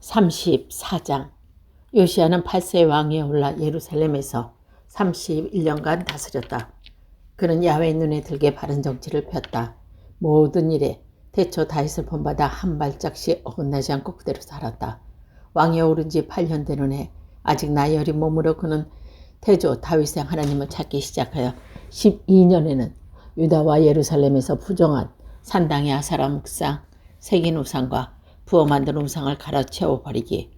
34장. 요시야는 8세의 왕위에 올라 예루살렘에서 31년간 다스렸다. 그는 야훼의 눈에 들게 바른 정치를 폈다. 모든 일에 태초 다윗을 본받아 한 발짝씩 어긋나지 않고 그대로 살았다. 왕위에 오른 지 8년 되는 해 아직 나이 어린 몸으로 그는 태조 다윗의 하나님을 찾기 시작하여 12년에는 유다와 예루살렘에서 부정한 산당의 아사라 묵상, 새긴 우상과 부어 만든 우상을 갈아채워 버리기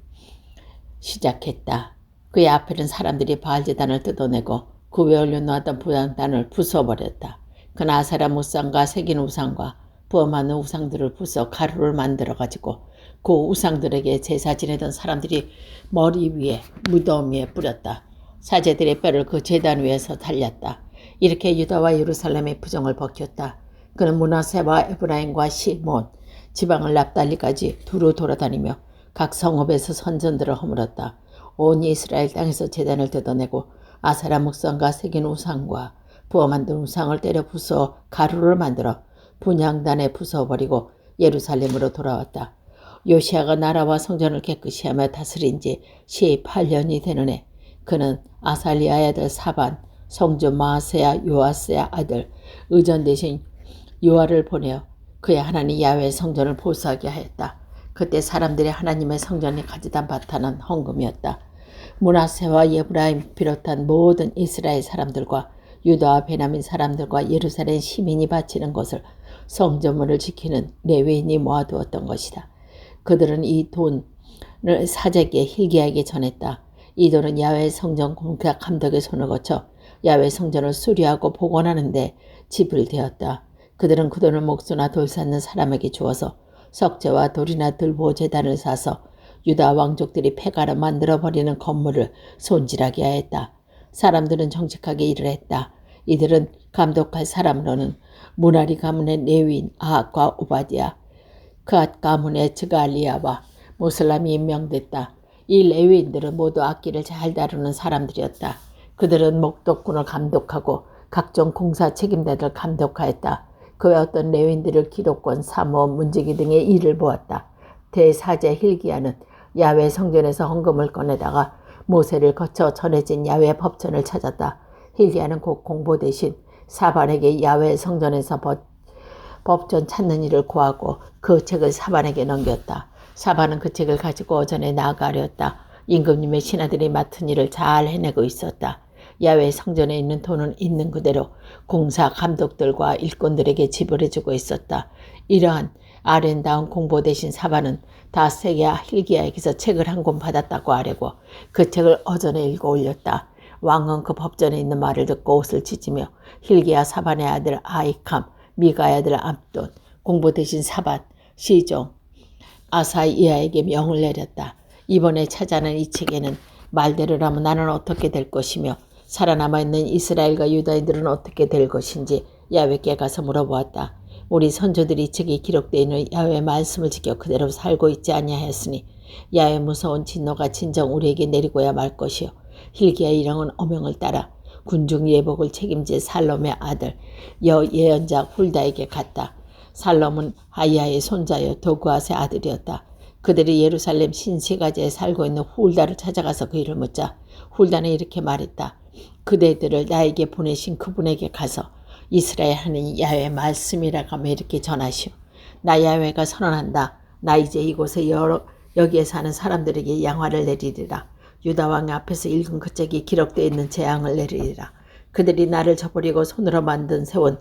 시작했다. 그의 앞에는 사람들이 바알제단을 뜯어내고 그 위에 올려놓았던 부양단을 부숴버렸다. 그는 아사라 묵상과 새긴 우상과 부어 만든 우상들을 부숴 가루를 만들어가지고 그 우상들에게 제사 지내던 사람들이 머리 위에 무덤 위에 뿌렸다. 사제들의 뼈를 그 제단 위에서 달렸다. 이렇게 유다와 예루살렘의 부정을 벗겼다. 그는 므낫세와 에브라임과 시몬, 지방을 납달리까지 두루 돌아다니며 각 성읍에서 선전들을 허물었다. 온 이스라엘 땅에서 제단을 뜯어내고 아사라 묵상과 새긴 우상과 부어 만든 우상을 때려 부숴 가루를 만들어 분향단에 부숴버리고 예루살렘으로 돌아왔다. 요시야가 나라와 성전을 깨끗이 하며 다스린 지 18년이 되는 해 그는 아살리아의 아들 사반, 성주 마아세야 요아스의 아들 의전 대신 요아를 보내어 그의 하나님 야훼의 성전을 보수하게 하였다. 그때 사람들이 하나님의 성전에 가져다 바타는 헌금이었다. 므낫세와 에브라임 비롯한 모든 이스라엘 사람들과 유다와 베냐민 사람들과 예루살렘 시민이 바치는 것을 성전문을 지키는 레위인이 모아두었던 것이다. 그들은 이 돈을 사제에게 hil기야에게 전했다. 이 돈은 야훼 성전 공사 감독의 손을 거쳐 야훼 성전을 수리하고 복원하는 데 지불되었다. 그들은 그 돈을 목수나 돌 쌓는 사람에게 주어서 석재와 돌이나 들보 제단을 사서 유다 왕족들이 폐가로 만들어버리는 건물을 손질하게 하였다. 사람들은 정직하게 일을 했다. 이들은 감독할 사람으로는 무나리 가문의 레위인 아합과 오바디아, 그앗 가문의 즈갈리야와 모슬람이 임명됐다. 이 레위인들은 모두 악기를 잘 다루는 사람들이었다. 그들은 목독군을 감독하고 각종 공사 책임자들을 감독하였다. 그 외 어떤 레위인들을 기록권, 사무원, 문지기 등의 일을 보았다. 대사제 hil기야는 야훼 성전에서 헌금을 꺼내다가 모세를 거쳐 전해진 야훼 법전을 찾았다. hil기야는 곧 공보 대신 사반에게 야훼 성전에서 법전 찾는 일을 구하고 그 책을 사반에게 넘겼다. 사반은 그 책을 가지고 어전에 나아가려었다. 임금님의 신하들이 맡은 일을 잘 해내고 있었다. 야훼 성전에 있는 돈은 있는 그대로 공사 감독들과 일꾼들에게 지불해주고 있었다. 이러한 아름다운 공보 대신 사반은 다세야 hil기야에게서 책을 한 권 받았다고 하려고 그 책을 어전에 읽어 올렸다. 왕은 그 법전에 있는 말을 듣고 옷을 찢으며 hil기야 사반의 아들 아이캄, 미가의 아들 압돈, 공보 대신 사반, 시종, 아사이야에게 명을 내렸다. 이번에 찾아낸 이 책에는 말대로라면 나는 어떻게 될 것이며 살아남아있는 이스라엘과 유다인들은 어떻게 될 것인지 야훼께 가서 물어보았다. 우리 선조들이 이 책에 기록되어 있는 야훼의 말씀을 지켜 그대로 살고 있지 아니하였으니 야훼의 무서운 진노가 진정 우리에게 내리고야 말 것이요. hil기야의 일행은 어명을 따라 군중 예복을 책임질 살롬의 아들 예언자 훌다에게 갔다. 살롬은 하이야의 손자여 도그앗의 아들이었다. 그들이 예루살렘 신시가지에 살고 있는 훌다를 찾아가서 그 일을 묻자 훌다는 이렇게 말했다. 그대들을 나에게 보내신 그분에게 가서 이스라엘 하나님 야훼의 말씀이라고 하며 이렇게 전하시오. 나 야훼가 선언한다. 나 이제 이곳에 여기에 사는 사람들에게 양화를 내리리라. 유다 왕 앞에서 읽은 그 책이 기록되어 있는 재앙을 내리리라. 그들이 나를 저버리고 손으로 만든 세운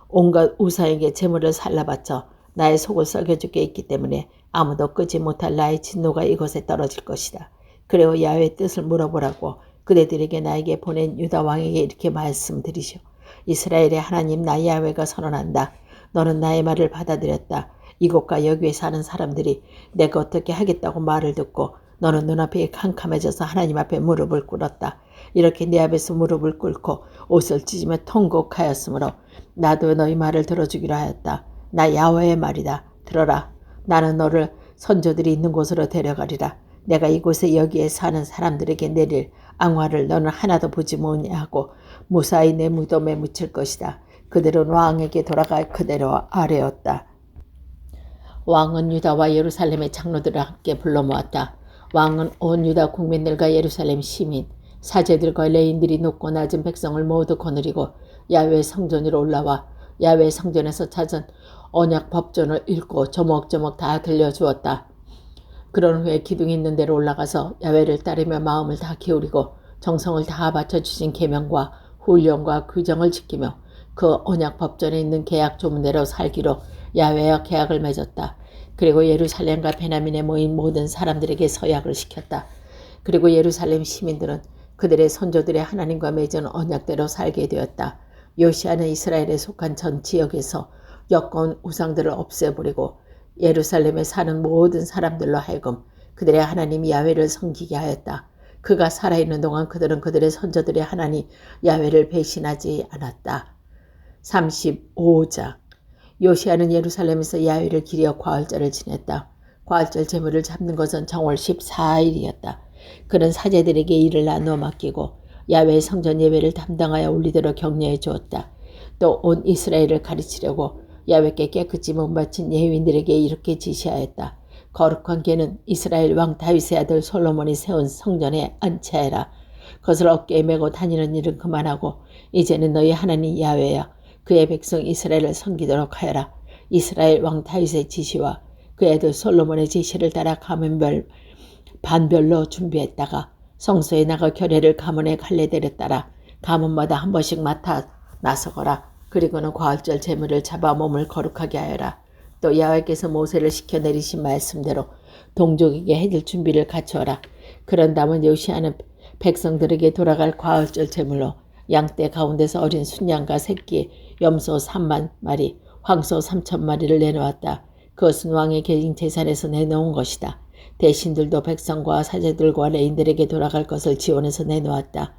온갖 우상에게 제물을 살라바쳐 나의 속을 썩여주게 있기 때문에 아무도 끄지 못할 나의 진노가 이곳에 떨어질 것이다. 그리고 야훼의 뜻을 물어보라고 그대들에게 나에게 보낸 유다 왕에게 이렇게 말씀드리시오. 이스라엘의 하나님 나 야훼가 선언한다. 너는 나의 말을 받아들였다. 이곳과 여기에 사는 사람들이 내가 어떻게 하겠다고 말을 듣고 너는 눈앞이 캄캄해져서 하나님 앞에 무릎을 꿇었다. 이렇게 내 앞에서 무릎을 꿇고 옷을 찢으며 통곡하였으므로 나도 너희 말을 들어주기로 하였다. 나 야훼의 말이다. 들어라. 나는 너를 선조들이 있는 곳으로 데려가리라. 내가 이곳에 여기에 사는 사람들에게 내릴 앙화를 너는 하나도 보지 못하고 무사히 내 무덤에 묻힐 것이다. 그들은 왕에게 돌아가 그대로 아뢰었다. 왕은 유다와 예루살렘의 장로들을 함께 불러 모았다. 왕은 온 유다 국민들과 예루살렘 시민, 사제들과 레인들이 높고 낮은 백성을 모두 거느리고 야훼 성전으로 올라와 야훼 성전에서 찾은 언약 법전을 읽고 조목조목 다 들려주었다. 그런 후에 기둥이 있는 데로 올라가서 야훼를 따르며 마음을 다 기울이고 정성을 다 바쳐주신 계명과 훈령과 규정을 지키며 그 언약 법전에 있는 계약 조문대로 살기로 야훼와 계약을 맺었다. 그리고 예루살렘과 베냐민에 모인 모든 사람들에게 서약을 시켰다. 그리고 예루살렘 시민들은 그들의 선조들의 하나님과 맺은 언약대로 살게 되었다. 요시아는 이스라엘에 속한 전 지역에서 여건 우상들을 없애버리고 예루살렘에 사는 모든 사람들로 하여금 그들의 하나님 야훼를 섬기게 하였다. 그가 살아있는 동안 그들은 그들의 선조들의 하나님 야훼를 배신하지 않았다. 35장. 요시아는 예루살렘에서 야훼를 기리어 과월절을 지냈다. 과월절 제물을 잡는 것은 정월 14일이었다. 그는 사제들에게 일을 나누어 맡기고 야훼 성전 예배를 담당하여 올리도록 격려해 주었다. 또 온 이스라엘을 가르치려고 야훼께 깨끗이 몸바친 예위인들에게 이렇게 지시하였다. 거룩한 궤는 이스라엘 왕 다윗의 아들 솔로몬이 세운 성전에 안치하여라. 그것을 어깨에 메고 다니는 일은 그만하고 이제는 너희 하나님 야훼야 그의 백성 이스라엘을 섬기도록 하여라. 이스라엘 왕 다윗의 지시와 그의 아들 솔로몬의 지시를 따라 가문별 반별로 준비했다가 성소에 나가 규례를 가문의 갈례대로 따라 가문마다 한 번씩 맡아 나서거라. 그리고는 과월절 제물을 잡아 몸을 거룩하게 하여라. 또 야훼께서 모세를 시켜 내리신 말씀대로 동족에게 해줄 준비를 갖추어라. 그런 다음은 요시아는 백성들에게 돌아갈 과월절 제물로 양떼 가운데서 어린 순양과 새끼 염소 3만 마리, 황소 3천 마리를 내놓았다. 그것은 왕의 개인 재산에서 내놓은 것이다. 대신들도 백성과 사제들과 레인들에게 돌아갈 것을 지원해서 내놓았다.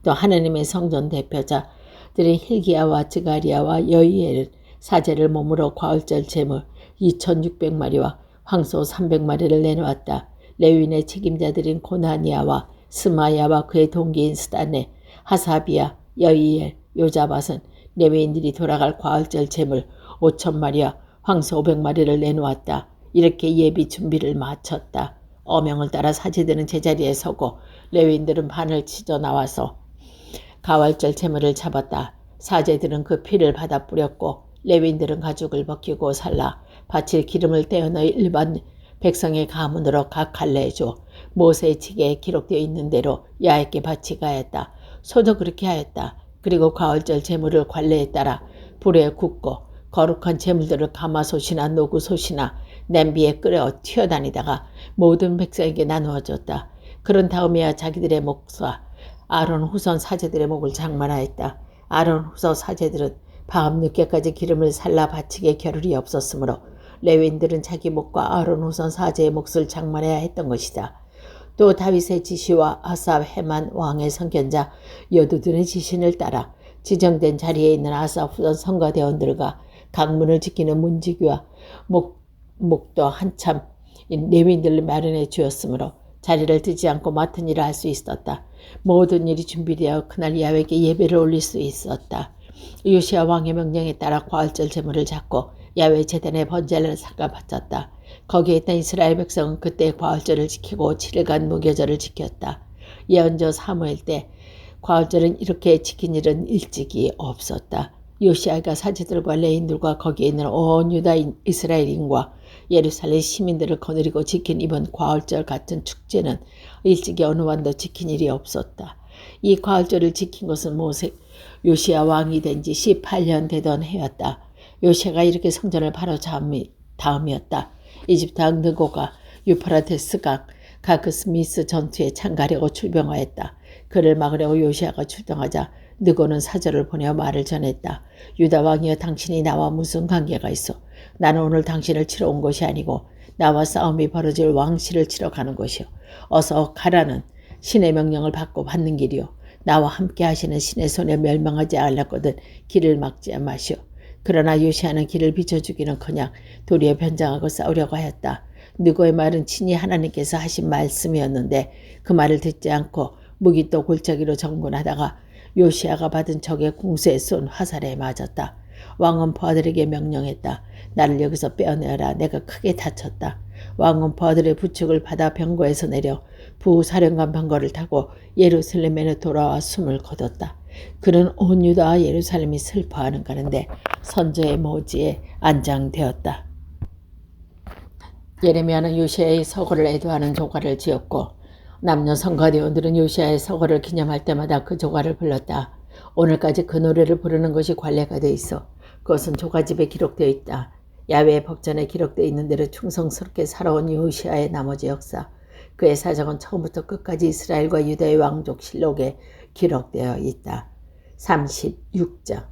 또 하나님의 성전 대표자들인 힐기야와 즈가리야와 여이엘 사제를 몸으로 과월절 제물 2,600마리와 황소 300마리를 내놓았다. 레위인의 책임자들인 고나니아와 스마야와 그의 동기인 스단네, 하사비야, 여이엘, 요자밧은 레위인들이 돌아갈 과월절 제물 5,000마리와 황소 500마리를 내놓았다. 이렇게 예비 준비를 마쳤다. 어명을 따라 사제들은 제자리에 서고 레위인들은 판을 치져 나와서 가월절 제물을 잡았다. 사제들은 그 피를 받아 뿌렸고 레위인들은 가죽을 벗기고 살라 바칠 기름을 떼어 넣어 일반 백성의 가문으로 각 갈래줘 모세의 책에 기록되어 있는 대로 야훼께 바치게 하였다. 소도 그렇게 하였다. 그리고 가월절 제물을 관례에 따라 불에 굽고 거룩한 제물들을 가마솥이나 노구솥이나 냄비에 끓여 튀어다니다가 모든 백성에게 나누어줬다. 그런 다음에야 자기들의 목과 아론 후손 사제들의 목을 장만하였다. 아론 후손 사제들은 밤 늦게까지 기름을 살라 바치게 겨를이 없었으므로 레위인들은 자기 목과 아론 후손 사제의 몫을 장만해야 했던 것이다. 또 다윗의 지시와 아삽 헤만 왕의 선견자 여두둔의 지신을 따라 지정된 자리에 있는 아삽 후손 성가대원들과 강문을 지키는 문지기와 목도 한참 레위인들을 마련해 주었으므로 자리를 뜨지 않고 맡은 일을 할 수 있었다. 모든 일이 준비되어 그날 야훼께 예배를 올릴 수 있었다. 요시야 왕의 명령에 따라 과월절 제물을 잡고 야훼 제단에 번제를 삼가 바쳤다. 거기에 있던 이스라엘 백성은 그때 과월절을 지키고 7일간 무교절을 지켰다. 예언저 사무엘 때 과월절은 이렇게 지킨 일은 일찍이 없었다. 요시야가 사제들과 레인들과 거기에 있는 온 유다 이스라엘인과 예루살렘 시민들을 거느리고 지킨 이번 과월절 같은 축제는 일찍이 어느 왕도 지킨 일이 없었다. 이 과월절을 지킨 것은 요시야 왕이 된 지 18년 되던 해였다. 요시야가 이렇게 성전을 바로 다음이었다. 이집트 왕 느고가 유프라테스 강 가크스미스 전투에 참가하려고 출병하였다. 그를 막으려고 요시야가 출동하자 느고는 사절을 보내어 말을 전했다. 유다 왕이여 당신이 나와 무슨 관계가 있어? 나는 오늘 당신을 치러 온 것이 아니고 나와 싸움이 벌어질 왕실을 치러 가는 것이요. 어서 가라는 신의 명령을 받고 받는 길이요. 나와 함께 하시는 신의 손에 멸망하지 않았거든 길을 막지 마시오. 그러나 요시야는 길을 비춰주기는커녕 도리어 변장하고 싸우려고 하였다. 느고의 말은 친히 하나님께서 하신 말씀이었는데 그 말을 듣지 않고 무기또 골짜기로 정군하다가 요시야가 받은 적의 궁수에 쏜 화살에 맞았다. 왕은 부하들에게 명령했다. 나를 여기서 빼어내어라. 내가 크게 다쳤다. 왕은 부하들의 부축을 받아 병거에서 내려 부사령관 병거를 타고 예루살렘에 돌아와 숨을 거뒀다. 그는 온 유다와 예루살렘이 슬퍼하는 가운데 선저의 모지에 안장되었다. 예레미야는 요시야의 서거를 애도하는 조가를 지었고 남녀 성가대원들은 요시야의 서거를 기념할 때마다 그 조가를 불렀다. 오늘까지 그 노래를 부르는 것이 관례가 돼 있어. 그것은 조가집에 기록되어 있다. 야훼의 법전에 기록되어 있는 대로 충성스럽게 살아온 요시야의 나머지 역사, 그의 사정은 처음부터 끝까지 이스라엘과 유다의 왕족 실록에 기록되어 있다. 36장.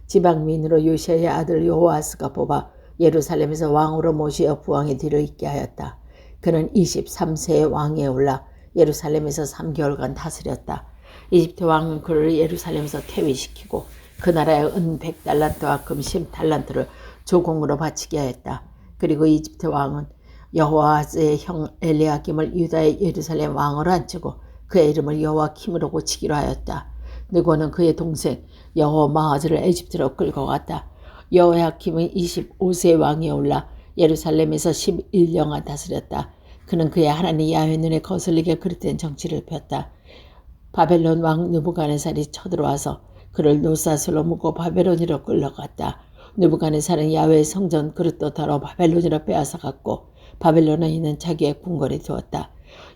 지방민으로 요시야의 아들 요아스가 뽑아 예루살렘에서 왕으로 모시어 부왕의 뒤를 잇게 하였다. 그는 23세의 왕위에 올라 예루살렘에서 3개월간 다스렸다. 이집트 왕은 그를 예루살렘에서 퇴위시키고 그 나라의 은 100달란트와 금 10달란트를 조공으로 바치게 하였다. 그리고 이집트 왕은 여호아스의 형 엘리야김을 유다의 예루살렘 왕으로 앉히고 그의 이름을 여호와킴으로 고치기로 하였다. 느고는 그의 동생 여호마하즈를 에집트로 끌고 갔다. 여호야킴은 25세 왕위에 올라 예루살렘에서 11년간 다스렸다. 그는 그의 하나님 야훼 눈에 거슬리게 그릇된 정치를 폈다. 바벨론 왕 느부갓네살이 쳐들어와서 그를 노사슬로 묶고 바벨론으로 끌려갔다. 느부갓네살은 야훼의 성전 그릇도 덜어 바벨론으로 빼앗아갔고 바벨론에 있는 자기의 궁궐에 두었다.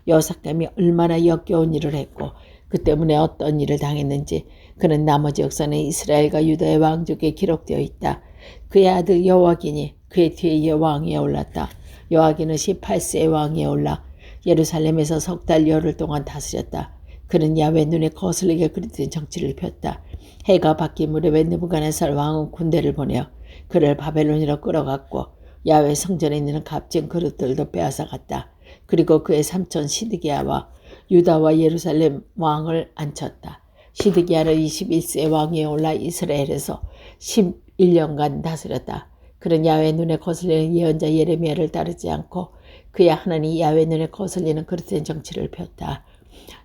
여호사밧이 얼마나 역겨운 일을 했고 그 때문에 어떤 일을 당했는지 그는 나머지 역사는 이스라엘과 유다의 왕족에 기록되어 있다. 그의 아들 여호와긴이 그의 뒤에 왕위에 올랐다. 여호와긴은 18세의 왕위에 올라 예루살렘에서 석 달 열흘 동안 다스렸다. 그는 야훼 눈에 거슬리게 그릇된 정치를 폈다. 해가 바뀐 무렵에 느부갓네살 왕은 군대를 보내어 그를 바벨론으로 끌어갔고 야훼 성전에 있는 값진 그릇들도 빼앗아갔다. 그리고 그의 삼촌 시드기야와 유다와 예루살렘 왕을 앉혔다. 시드기야는 21세 왕위에 올라 이스라엘에서 11년간 다스렸다. 그는 야훼 눈에 거슬리는 예언자 예레미야를 따르지 않고 그의 하나님 야훼 눈에 거슬리는 그릇된 정치를 폈다.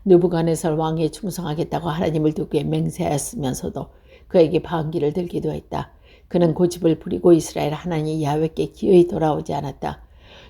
느부갓네살 왕에 충성하겠다고 하나님을 두고 맹세하였으면서도 그에게 반기를 들기도 했다. 그는 고집을 부리고 이스라엘 하나님 야훼께 기어이 돌아오지 않았다.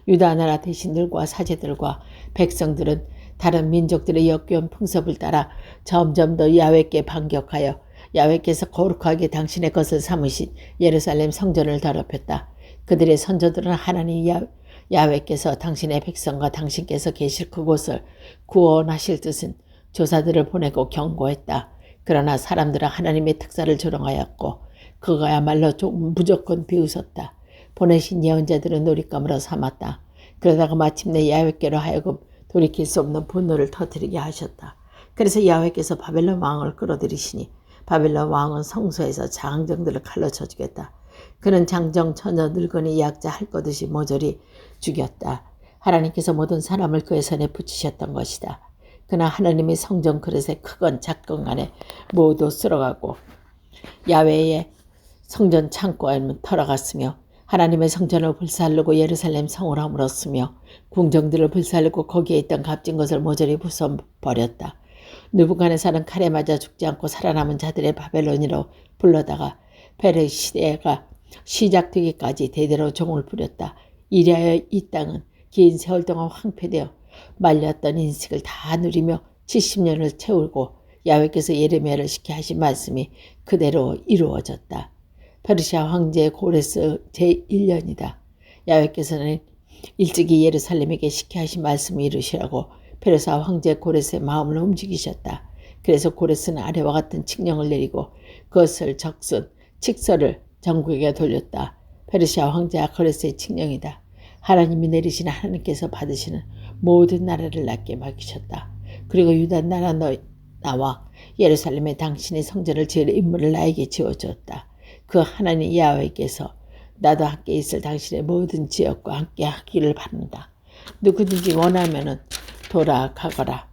유다 나라 대신들과 사제들과 백성들은 다른 민족들의 역겨운 풍습을 따라 점점 더 야훼께 반격하여 야훼께서 거룩하게 당신의 것을 삼으신 예루살렘 성전을 더럽혔다. 그들의 선조들은 하나님 야훼께서 당신의 백성과 당신께서 계실 그곳을 구원하실 뜻은 조사들을 보내고 경고했다. 그러나 사람들은 하나님의 특사를 조롱하였고 그거야말로 무조건 비웃었다. 보내신 예언자들은 놀잇감으로 삼았다. 그러다가 마침내 야훼께로 하여금 돌이킬 수 없는 분노를 터뜨리게 하셨다. 그래서 야훼께서 바벨론 왕을 끌어들이시니 바벨론 왕은 성소에서 장정들을 칼로 쳐 죽였다. 그는 장정, 처녀, 늙은이, 약자 할 것 없이 모조리 죽였다. 하나님께서 모든 사람을 그의 손에 붙이셨던 것이다. 그러나 하나님의 성전 그릇에 크건 작건 간에 모두 쓸어가고 야훼의 성전 창고에 털어갔으며 하나님의 성전을 불살르고 예루살렘 성을 허물었으며 궁정들을 불살르고 거기에 있던 값진 것을 모조리 부숴버렸다. 느부갓네살은 칼에 맞아 죽지 않고 살아남은 자들의 바벨론으로 불러다가 페르 시대가 시작되기까지 대대로 종을 부렸다. 이리하여 이 땅은 긴 세월 동안 황폐되어 말렸던 인식을 다 누리며 70년을 채우고 야훼께서 예레미야를 시켜 하신 말씀이 그대로 이루어졌다. 페르시아 황제 고레스 제1년이다. 야훼께서는 일찍이 예루살렘에게 시켜 하신 말씀을 이루시라고 페르시아 황제 고레스의 마음을 움직이셨다. 그래서 고레스는 아래와 같은 칙령을 내리고 그것을 적순 칙서를 전국에 돌렸다. 페르시아 황제 고레스의 칙령이다. 하나님이 내리시는 하나님께서 받으시는 모든 나라를 낮게 맡기셨다. 그리고 유다 나라 나와 예루살렘에 당신의 성전을 지을 인물을 나에게 지어주었다. 그 하나님 야훼께서 나도 함께 있을 당신의 모든 지역과 함께 하기를 바란다. 누구든지 원하면은 돌아가거라.